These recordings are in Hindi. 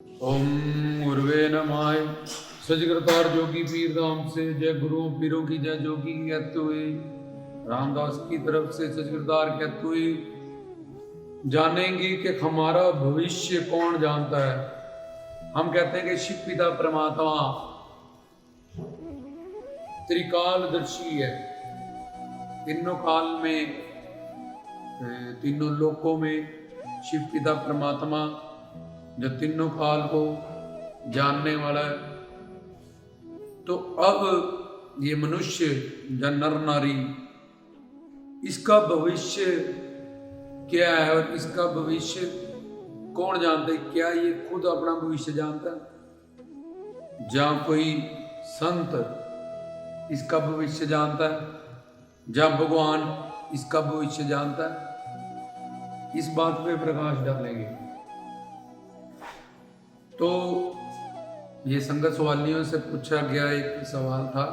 ओम गुरुवे नमः। सजगरतार जोगी पीर धाम से जय गुरुओं पीरों की जय जोगी कहते हुए रामदास की तरफ से सजगरतार कहते हुए जानेंगे कि हमारा भविष्य कौन जानता है। हम कहते हैं कि शिव पिता परमात्मा त्रिकालदर्शी है। तीनों काल में तीनों लोकों में शिव पिता परमात्मा जो तीनों काल को जानने वाला है। तो अब ये मनुष्य या नर नारी इसका भविष्य क्या है और इसका भविष्य कौन जानता है? क्या ये खुद अपना भविष्य जानता है? जहाँ कोई संत इसका भविष्य जानता है, जहाँ भगवान इसका भविष्य जानता है। इस बात पे प्रकाश डालेंगे। तो ये संगत सवालियों से पूछा गया एक सवाल था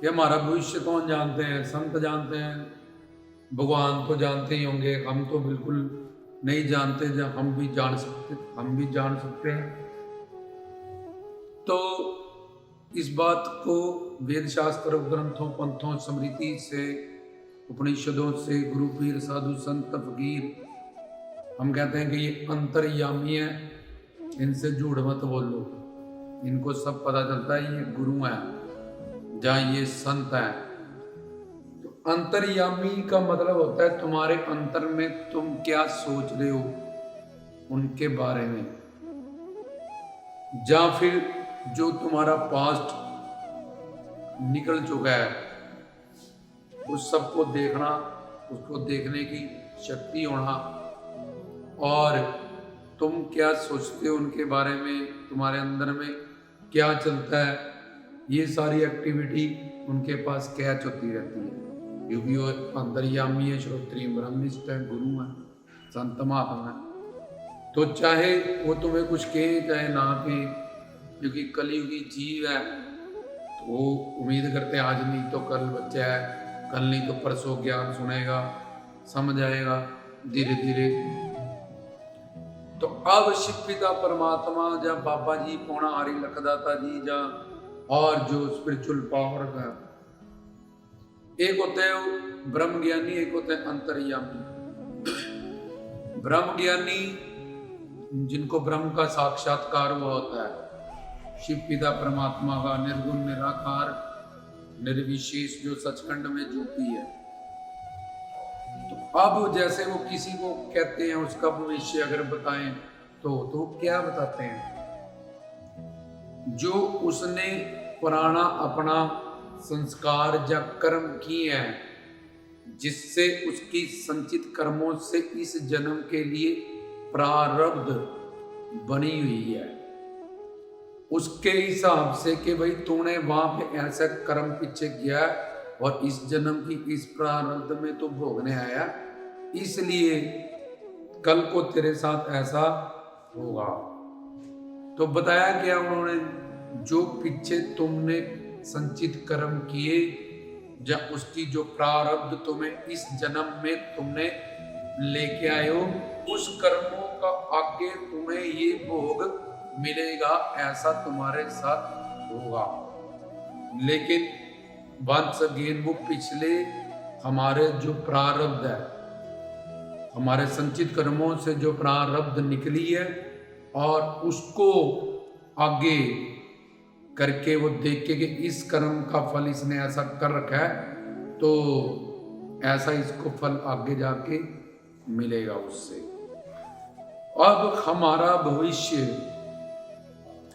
कि हमारा भविष्य कौन जानते हैं? संत जानते हैं, भगवान तो जानते ही होंगे, हम तो बिल्कुल नहीं जानते। जब हम भी जान सकते हैं। तो इस बात को वेद शास्त्र ग्रंथों पंथों स्मृति से उपनिषदों से गुरु पीर साधु संत फकीर हम कहते हैं कि ये अंतर्यामी है, इनसे झूठ मत बोलो। इनको सब पता चलता है ये गुरु है, जहाँ ये संत है। तो अंतर्यामी का मतलब होता है तुम्हारे अंतर में तुम क्या सोच रहे हो उनके बारे में, या फिर जो तुम्हारा पास्ट निकल चुका है उस सबको देखना, उसको देखने की शक्ति होना, और तुम क्या सोचते हो उनके बारे में, तुम्हारे अंदर में क्या चलता है, ये सारी एक्टिविटी उनके पास कैच होती रहती है। क्योंकि वो अंतर्यामी है, श्रोत्रिय ब्रह्मनिष्ठ है, गुरु है, संत महात्मा है। तो चाहे वो तुम्हें कुछ कहे चाहे ना कहे, क्योंकि कलयुगी जीव है, तो वो उम्मीद करते हैं आज नहीं तो कल बच्चा है, कल नहीं तो परसों ज्ञान सुनेगा, समझ आएगा धीरे धीरे। तो अब शिव पिता परमात्मा जा बाबा जी पौना हरि लखदाता जी जा और जो स्पिरिचुअल पावर का एक होते हैं ब्रह्म ज्ञानी, एक होते हैं अंतर्यामी। ब्रह्म ज्ञानी जिनको ब्रह्म का साक्षात्कार हुआ होता है, शिव पिता परमात्मा का निर्गुण निराकार निर्विशेष जो सचखंड में ज्योति है। तो अब जैसे वो किसी को कहते हैं उसका भविष्य अगर बताएं तो क्या बताते हैं? जो उसने पुराना अपना संस्कार या कर्म किए हैं, जिससे उसकी संचित कर्मों से इस जन्म के लिए प्रारब्ध बनी हुई है, उसके हिसाब से कि भाई तूने वहां पे ऐसा कर्म पीछे किया और इस जन्म की इस प्रारब्ध में तो भोगने आया, इसलिए कल को तेरे साथ ऐसा होगा। तो बताया क्या उन्होंने? जो पीछे तुमने संचित कर्म किए या उसकी जो प्रारब्ध तुम्हें इस जन्म में तुमने लेके आए हो, उस कर्मों का आगे तुम्हें ये भोग मिलेगा, ऐसा तुम्हारे साथ होगा। लेकिन वंस अगेन वो पिछले हमारे जो प्रारब्ध है, हमारे संचित कर्मों से जो प्रारब्ध निकली है, और उसको आगे करके वो देख के कि इस कर्म का फल इसने ऐसा कर रखा है, तो ऐसा इसको फल आगे जाके मिलेगा उससे। अब हमारा भविष्य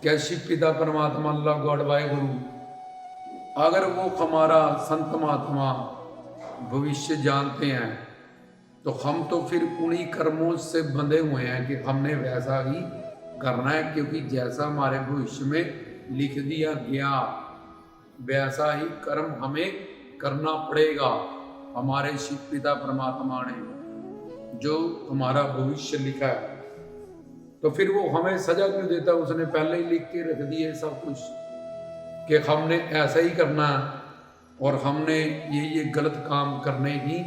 क्या शिव पिता परमात्मा अल्लाह गॉड वाहेगुरु, अगर वो हमारा संत महात्मा भविष्य जानते हैं, तो हम तो फिर उन्हीं कर्मों से बंधे हुए हैं कि हमने वैसा ही करना है, क्योंकि जैसा हमारे भविष्य में लिख दिया गया वैसा ही कर्म हमें करना पड़ेगा। हमारे शिव पिता परमात्मा ने जो हमारा भविष्य लिखा है, तो फिर वो हमें सजा क्यों देता? उसने पहले ही लिख के रख दिए सब कुछ कि हमने ऐसा ही करना है और हमने ये गलत काम करने ही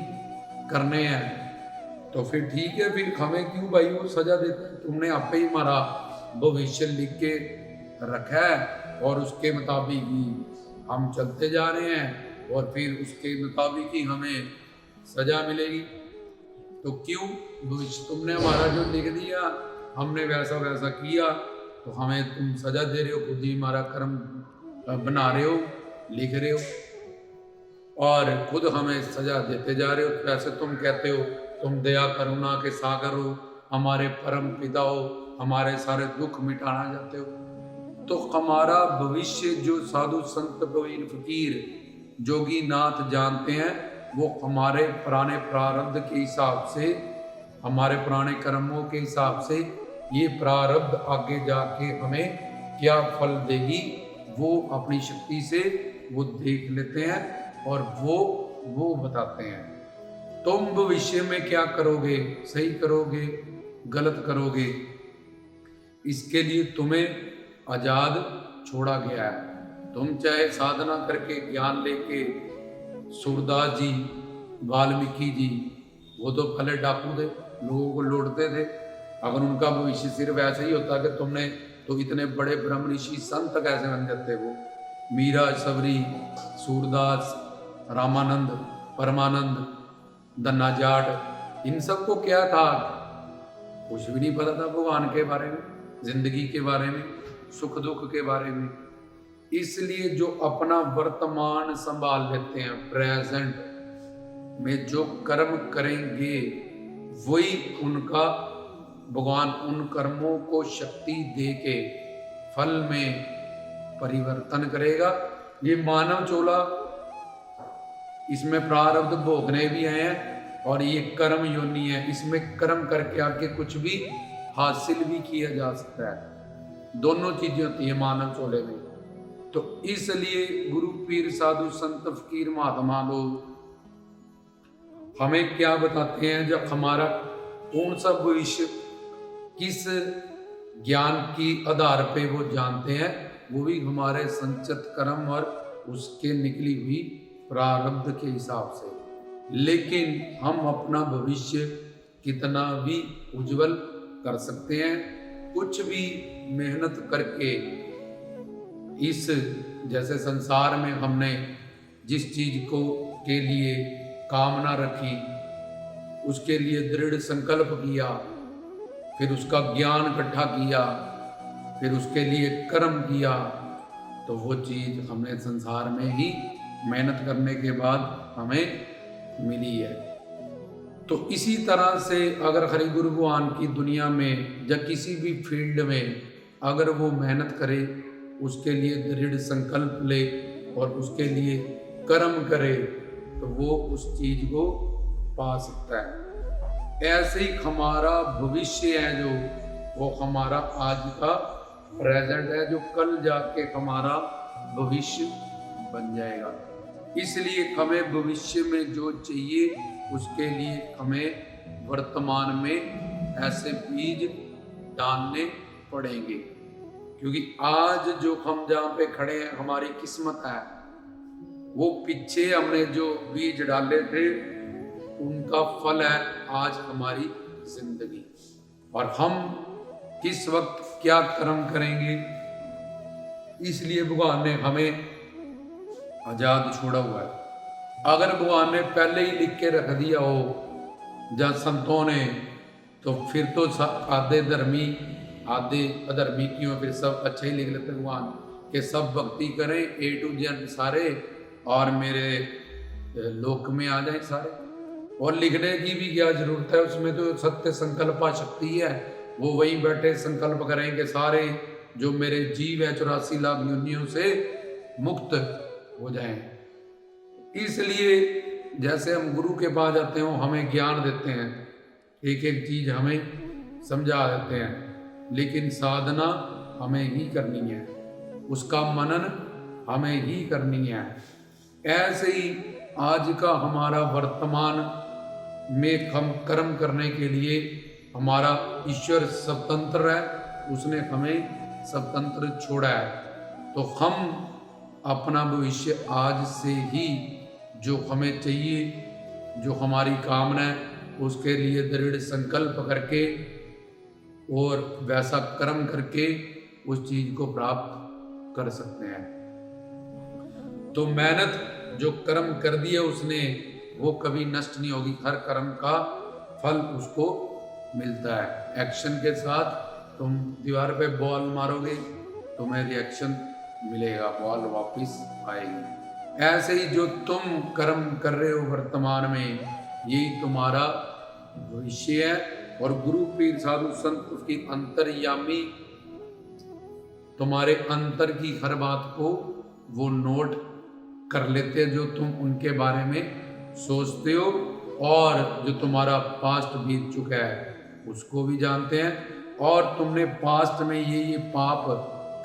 हैं। तो फिर ठीक है, फिर हमें क्यों भाई वो सजा देता है? तुमने आपे ही मारा भविष्य लिख के रखा है और उसके मुताबिक ही हम चलते जा रहे हैं और फिर उसके मुताबिक ही हमें सजा मिलेगी। तो क्यों भविष्य तुमने हमारा जो लिख दिया, हमने वैसा वैसा किया, तो हमें तुम सजा दे रहे हो, खुद ही हमारा कर्म बना रहे हो, लिख रहे हो और खुद हमें सजा देते जा रहे हो। वैसे तुम कहते हो तुम दया करुणा के सागर हो, हमारे परम पिता हो, हमारे सारे दुख मिटाना चाहते हो। तो हमारा भविष्य जो साधु संत कबीर फकीर जोगी नाथ जानते हैं, वो हमारे पुराने प्रारब्ध के हिसाब से, हमारे पुराने कर्मों के हिसाब से ये प्रारब्ध आगे जाके हमें क्या फल देगी, वो अपनी शक्ति से वो देख लेते हैं और वो बताते हैं। तुम भविष्य में क्या करोगे, सही करोगे गलत करोगे, इसके लिए तुम्हें आजाद छोड़ा गया है। तुम चाहे साधना करके ज्ञान लेके, सूरदास जी, वाल्मीकि जी, वो तो पहले डाकू थे, लोगों को लूटते थे। अगर उनका भविष्य सिर्फ ऐसे ही होता कि तुमने तो इतने बड़े ब्रह्म ऋषि संत कैसे बन जाते। वो मीरा, सबरी, सूरदास, रामानंद, परमानंद, दन्ना जाट, इन सबको क्या था, कुछ भी नहीं पता था भगवान के बारे में, जिंदगी के बारे में, सुख दुख के बारे में। इसलिए जो अपना वर्तमान संभाल लेते हैं, प्रेजेंट में जो कर्म करेंगे, वही उनका भगवान उन कर्मों को शक्ति दे के फल में परिवर्तन करेगा। ये मानव चोला, इसमें प्रारब्ध भोगने भी आए हैं और ये कर्म योनि है, इसमें कर्म करके आके कुछ भी हासिल भी किया जा सकता है। दोनों चीजें होती है मानव चोले में। तो इसलिए गुरु पीर साधु संत फकीर महात्मा लोग हमें क्या बताते हैं, जब हमारा कौन सा भविष्य किस ज्ञान की आधार पे वो जानते हैं, वो भी हमारे संचित कर्म और उसके निकली हुई प्रारब्ध के हिसाब से। लेकिन हम अपना भविष्य कितना भी उज्जवल कर सकते हैं, कुछ भी मेहनत करके। इस जैसे संसार में हमने जिस चीज को के लिए कामना रखी, उसके लिए दृढ़ संकल्प किया, फिर उसका ज्ञान इकट्ठा किया, फिर उसके लिए कर्म किया, तो वो चीज हमने संसार में ही मेहनत करने के बाद हमें मिली है। तो इसी तरह से अगर हरि गुरु भगवान की दुनिया में या किसी भी फील्ड में अगर वो मेहनत करे, उसके लिए दृढ़ संकल्प ले और उसके लिए कर्म करे, तो वो उस चीज को पा सकता है। ऐसे ही हमारा भविष्य है जो, वो हमारा आज का प्रेजेंट है, जो कल जाके हमारा भविष्य बन जाएगा। इसलिए हमें भविष्य में जो चाहिए, उसके लिए हमें वर्तमान में ऐसे बीज डालने पड़ेंगे। क्योंकि आज जो हम जहाँ पे खड़े हैं, हमारी किस्मत है, वो पीछे हमने जो बीज डाले थे उनका फल है आज हमारी जिंदगी। और हम किस वक्त क्या कर्म करेंगे, इसलिए भगवान ने हमें आजाद छोड़ा हुआ है। अगर भगवान ने पहले ही लिख के रख दिया हो या संतों ने, तो फिर तो आधे धर्मी आधे अधर्मी क्यों, फिर सब अच्छे ही लिख लेते भगवान के सब भक्ति करें A to Z सारे और मेरे लोक में आ जाए सारे। और लिखने की भी क्या जरूरत है, उसमें तो सत्य संकल्पा शक्ति है, वो वहीं बैठे संकल्प करेंगे सारे जो मेरे जीव है 84 लाख योनियों से मुक्त हो जाएं। इसलिए जैसे हम गुरु के पास जाते हैं, हमें ज्ञान देते हैं, एक एक चीज हमें समझा देते हैं, लेकिन साधना हमें ही करनी है, उसका मनन हमें ही करनी है। ऐसे ही आज का हमारा वर्तमान में हम कर्म करने के लिए हमारा ईश्वर स्वतंत्र है, उसने हमें स्वतंत्र छोड़ा है। तो हम अपना भविष्य आज से ही जो हमें चाहिए, जो हमारी कामना है, उसके लिए दृढ़ संकल्प करके और वैसा कर्म करके उस चीज को प्राप्त कर सकते हैं। तो मेहनत जो कर्म कर दिया उसने, वो कभी नष्ट नहीं होगी। हर कर्म का फल उसको मिलता है। एक्शन के साथ तुम दीवार पे बॉल मारोगे, तुम्हें रिएक्शन मिलेगा, बॉल वापस आएगी। ऐसे ही जो तुम कर्म कर रहे हो वर्तमान में, यही तुम्हारा भविष्य है। और गुरु पीर साधु संत की अंतर्यामी तुम्हारे अंतर की हर बात को वो नोट कर लेते हैं, जो तुम उनके बारे में सोचते हो। और जो तुम्हारा पास्ट बीत चुका है उसको भी जानते हैं। और तुमने पास्ट में ये पाप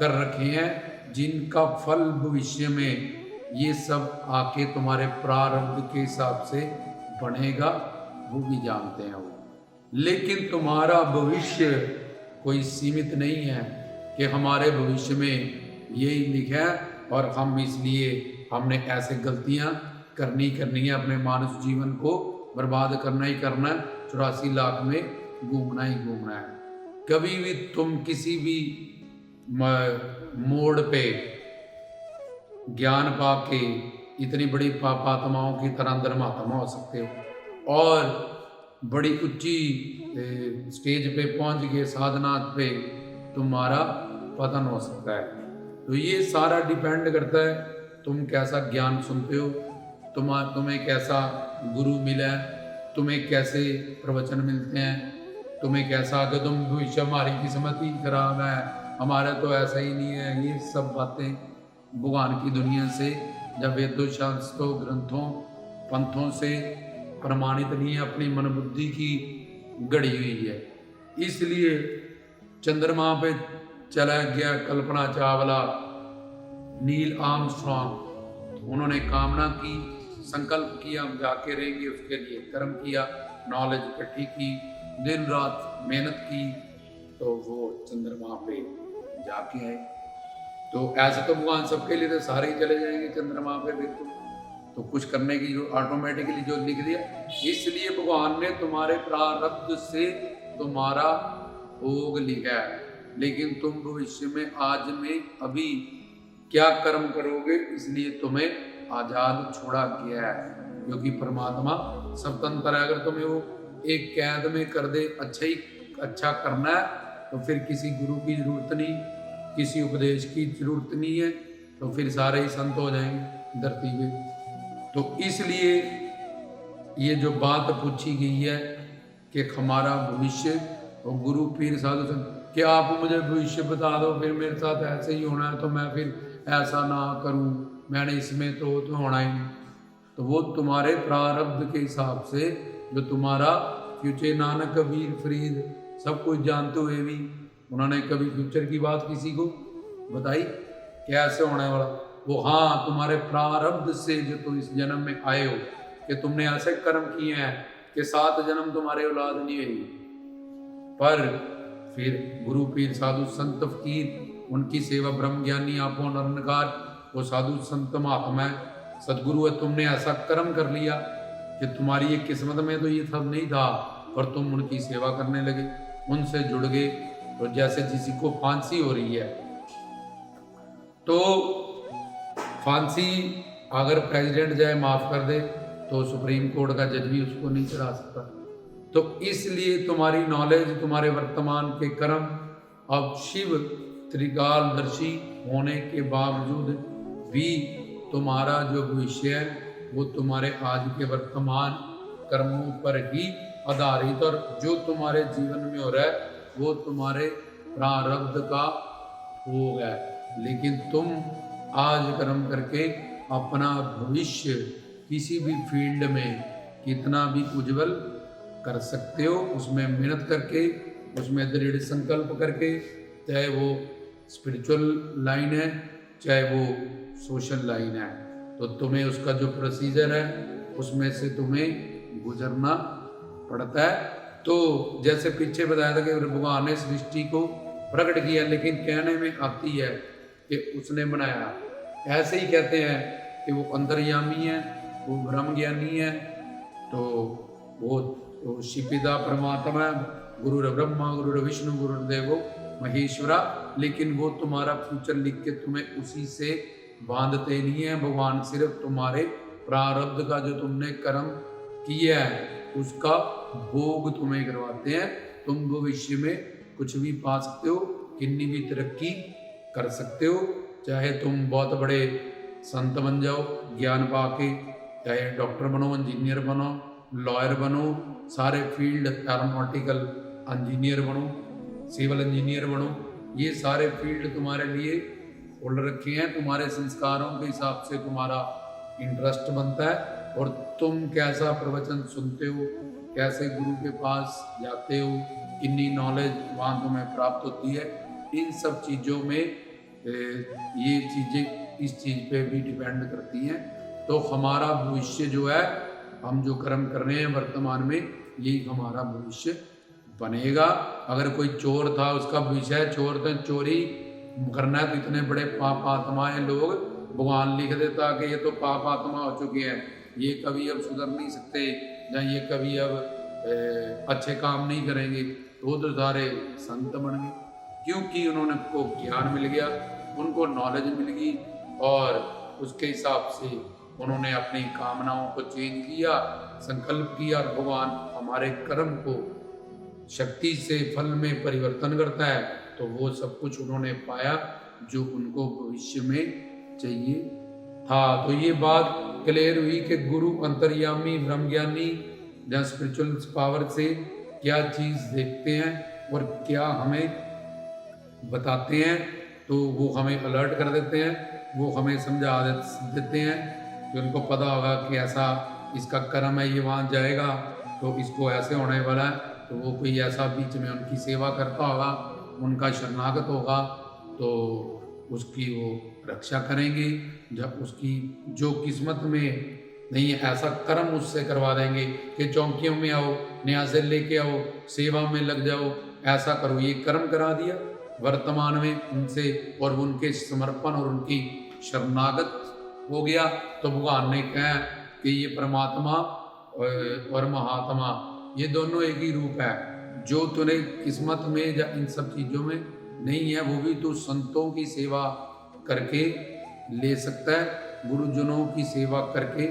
कर रखे हैं, जिनका फल भविष्य में ये सब आके तुम्हारे प्रारब्ध के हिसाब से बनेगा, वो भी जानते हैं वो। लेकिन तुम्हारा भविष्य कोई सीमित नहीं है कि हमारे भविष्य में यही लिखा है और हम इसलिए हमने ऐसे गलतियां करनी है, अपने मानव जीवन को बर्बाद करना ही करना है, 84 लाख में घूमना ही घूमना है। कभी भी तुम किसी भी मोड़ पे ज्ञान पाके इतनी बड़ी पापात्माओं की तरह अंदर महात्मा हो सकते हो, और बड़ी ऊंची स्टेज पे पहुंच गए, साधना पे तुम्हारा पतन हो सकता है। तो ये सारा डिपेंड करता है तुम कैसा ज्ञान सुनते हो, तुम्हें कैसा गुरु मिला है, तुम्हें कैसे प्रवचन मिलते हैं, तुम्हें कैसा कि तुम भविष्य हमारी किस्मत ही खराब है, हमारा तो ऐसा ही नहीं है। ये सब बातें भगवान की दुनिया से जब वेदों शास्त्रों ग्रंथों पंथों से प्रमाणित नहीं है, अपनी मन बुद्धि की गढ़ी हुई है। इसलिए चंद्रमा पे चला गया कल्पना चावला, नील आर्मस्ट्रॉन्ग, उन्होंने कामना की, संकल्प किया हम जाके रहेंगे, उसके लिए कर्म किया, नॉलेज इकट्ठी की, दिन रात मेहनत की, तो वो चंद्रमा पे जाके आए। तो ऐसे तो भगवान सबके लिए तो सारे ही चले जाएंगे चंद्रमा पे, फिर तो कुछ करने की जो ऑटोमेटिकली जो लिख दिया। इसलिए भगवान ने तुम्हारे प्रारब्ध से तुम्हारा भोग लिखा है, लेकिन तुम भविष्य में आज में अभी क्या कर्म करोगे, इसलिए तुम्हें आजाद छोड़ा गया है, क्योंकि परमात्मा स्वतंत्र है। अगर तुम्हें वो एक कैद में कर दे, अच्छा करना है, तो फिर किसी गुरु की जरूरत नहीं, किसी उपदेश की जरूरत नहीं है, तो फिर सारे ही संत हो जाएंगे धरती पे। तो इसलिए ये जो बात पूछी गई है कि हमारा भविष्य और गुरु पीर साधु संत, कि आप मुझे भविष्य बता दो, फिर मेरे साथ ऐसे ही होना है तो मैं फिर ऐसा ना करूं, मैंने इसमें तो होना ही नहीं। तो वो तुम्हारे प्रारब्ध के हिसाब से जो तुम्हारा फ्यूचर, नानक कबीर फरीद सब कुछ जानते हुए भी उन्होंने कभी फ्यूचर की बात किसी को बताई कैसे होने वाला। वो हाँ, तुम्हारे प्रारब्ध से जो तुम इस जन्म में आए हो कि तुमने ऐसे कर्म किए हैं कि 7 जन्म तुम्हारे औलाद नहीं हुई, पर फिर गुरु पीर साधु संत फकीर उनकी सेवा, ब्रह्म ज्ञानी आपो निरंकार, वो साधु संत महात्मा है, सदगुरु है। तुमने ऐसा कर्म कर लिया कि तुम्हारी ये किस्मत में तो ये सब नहीं था, और तुम उनकी सेवा करने लगे, उनसे जुड़ गए। तो जैसे किसी को फांसी हो रही है, तो फांसी अगर प्रेसिडेंट जाए माफ कर दे, तो सुप्रीम कोर्ट का जज भी उसको नहीं चढ़ा सकता। तो इसलिए तुम्हारी नॉलेज, तुम्हारे वर्तमान के कर्म, अब शिव त्रिकालदर्शी होने के बावजूद भी तुम्हारा जो भविष्य है वो तुम्हारे आज के वर्तमान कर्मों पर ही आधारित, और जो तुम्हारे जीवन में हो रहा है वो तुम्हारे प्रारब्ध का भोग है। लेकिन तुम आज कर्म करके अपना भविष्य किसी भी फील्ड में कितना भी उज्जवल कर सकते हो, उसमें मेहनत करके, उसमें दृढ़ संकल्प करके, चाहे वो स्पिरिचुअल लाइन है चाहे वो सोशल लाइन है। तो तुम्हें उसका जो प्रोसीजर है उसमें से तुम्हें गुजरना पड़ता है। तो जैसे पीछे बताया था कि भगवान ने सृष्टि को प्रकट किया, लेकिन कहने में आती है कि उसने बनाया। ऐसे ही कहते हैं कि वो अंतर्यामी है, वो ब्रह्म ज्ञानी है, तो वो शिपिता परमात्मा है, गुरु ब्रह्मा गुरु विष्णु गुरुदेवो महेश्वरा, लेकिन वो तुम्हारा फ्यूचर लिख के तुम्हें उसी से बांधते नहीं है। भगवान सिर्फ तुम्हारे प्रारब्ध का जो तुमने कर्म किया है उसका भोग तुम्हें करवाते हैं। तुम भविष्य में कुछ भी पा सकते हो, कितनी भी तरक्की कर सकते हो, चाहे तुम बहुत बड़े संत बन जाओ ज्ञान पाके, चाहे डॉक्टर बनो, इंजीनियर बनो, लॉयर बनो, सारे फील्ड, एरोनॉटिकल इंजीनियर बनो, सिविल इंजीनियर बनो, ये सारे फील्ड तुम्हारे लिए खोल रखे हैं। तुम्हारे संस्कारों के हिसाब से तुम्हारा इंटरेस्ट बनता है और तुम कैसा प्रवचन सुनते हो, कैसे गुरु के पास जाते हो, कितनी नॉलेज वहाँ तुम्हें प्राप्त होती है, इन सब चीज़ों में ये चीज़ें इस चीज़ पे भी डिपेंड करती हैं। तो हमारा भविष्य जो है, हम जो कर्म कर रहे हैं वर्तमान में, यही हमारा भविष्य बनेगा। अगर कोई चोर था, उसका भविष्य है चोर, तो चोरी करना है तो इतने बड़े पाप आत्मा हैं लोग, भगवान लिख देता कि ये तो पाप आत्मा हो चुके हैं, ये कभी अब सुधर नहीं सकते, या ये कभी अब अच्छे काम नहीं करेंगे, तो सारे संत बन गए, क्योंकि उन्होंने को ज्ञान मिल गया, उनको नॉलेज मिल गई, और उसके हिसाब से उन्होंने अपनी कामनाओं को चेंज किया, संकल्प किया, और भगवान हमारे कर्म को शक्ति से फल में परिवर्तन करता है। तो वो सब कुछ उन्होंने पाया जो उनको भविष्य में चाहिए था। तो ये बात क्लियर हुई कि गुरु अंतर्यामी ब्रह्मज्ञानी या स्पिरिचुअल पावर से क्या चीज़ देखते हैं और क्या हमें बताते हैं, तो वो हमें अलर्ट कर देते हैं, वो हमें समझा देते हैं कि उनको पता होगा कि ऐसा इसका कर्म है, ये वहाँ जाएगा तो इसको ऐसे होने वाला है, तो वो कोई ऐसा बीच में उनकी सेवा करता होगा, उनका शरणागत होगा, तो उसकी वो रक्षा करेंगे। जब उसकी जो किस्मत में नहीं है ऐसा कर्म उससे करवा देंगे कि चौकियों में आओ, न्यासे लेके आओ, सेवा में लग जाओ, ऐसा करो, ये कर्म करा दिया वर्तमान में उनसे, और उनके समर्पण और उनकी शरणागत हो गया। तो भगवान ने कहा कि ये परमात्मा और महात्मा ये दोनों एक ही रूप है, जो तूने किस्मत में या इन सब चीज़ों में नहीं है, वो भी तू संतों की सेवा करके ले सकता है, गुरुजनों की सेवा करके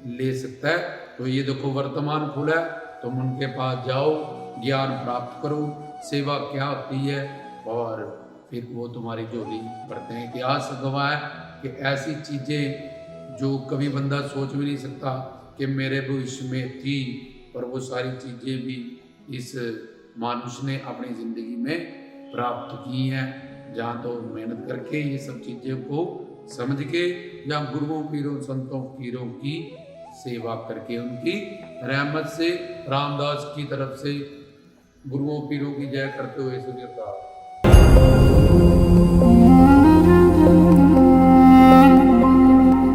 ले सकता है। तो ये देखो वर्तमान खुला है, तुम उनके पास जाओ, ज्ञान प्राप्त करो, सेवा क्या होती है, और फिर वो तुम्हारी झोली भरते हैं। इतिहास गवाह है कि ऐसी चीज़ें जो कभी बंदा सोच भी नहीं सकता कि मेरे भविष्य में थी, पर वो सारी चीज़ें भी इस मानुष ने अपनी ज़िंदगी में प्राप्त की हैं। जहाँ तो मेहनत करके ये सब चीज़ों को समझ के, जहाँ गुरुओं पीरों संतों पीरों की सेवा करके, उनकी रहमत से, रामदास की तरफ से गुरुओं पीरों की जय करते हुए सुनिए।